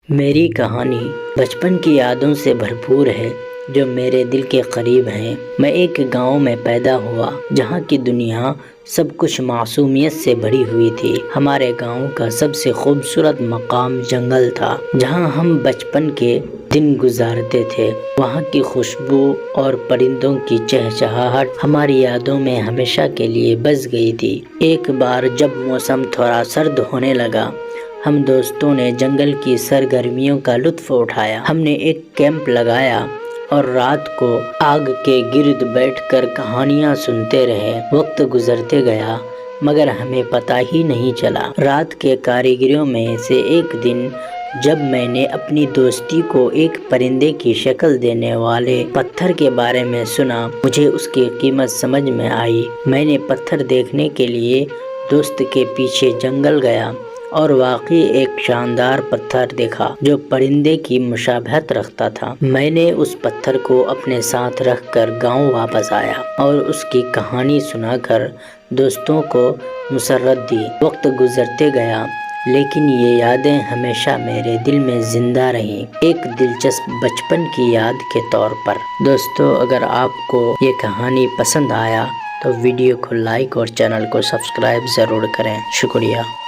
میری کہانی بچپن کی یادوں سے بھرپور ہے جو میرے دل کے قریب ہیں۔ میں ایک گاؤں میں پیدا ہوا جہاں کی دنیا سب کچھ معصومیت سے بھری ہوئی تھی۔ ہمارے گاؤں کا سب سے خوبصورت مقام جنگل تھا جہاں ہم بچپن کے دن گزارتے تھے۔ وہاں کی خوشبو اور پرندوں کی چہچہاہٹ ہماری یادوں میں ہمیشہ کے لیے بس گئی تھی۔ ایک بار جب موسم تھوڑا سرد ہونے لگا، ہم دوستوں نے جنگل کی سرگرمیوں کا لطف اٹھایا۔ ہم نے ایک کیمپ لگایا اور رات کو آگ کے گرد بیٹھ کر کہانیاں سنتے رہے۔ وقت گزرتے گیا مگر ہمیں پتہ ہی نہیں چلا۔ رات کے کاریگریوں میں سے ایک دن جب میں نے اپنی دوستی کو ایک پرندے کی شکل دینے والے پتھر کے بارے میں سنا، مجھے اس کی قیمت سمجھ میں آئی۔ میں نے پتھر دیکھنے کے لیے دوست کے پیچھے جنگل گیا اور واقعی ایک شاندار پتھر دیکھا جو پرندے کی مشابہت رکھتا تھا۔ میں نے اس پتھر کو اپنے ساتھ رکھ کر گاؤں واپس آیا اور اس کی کہانی سنا کر دوستوں کو مسرت دی۔ وقت گزرتے گیا لیکن یہ یادیں ہمیشہ میرے دل میں زندہ رہیں، ایک دلچسپ بچپن کی یاد کے طور پر۔ دوستو، اگر آپ کو یہ کہانی پسند آیا تو ویڈیو کو لائک اور چینل کو سبسکرائب ضرور کریں۔ شکریہ۔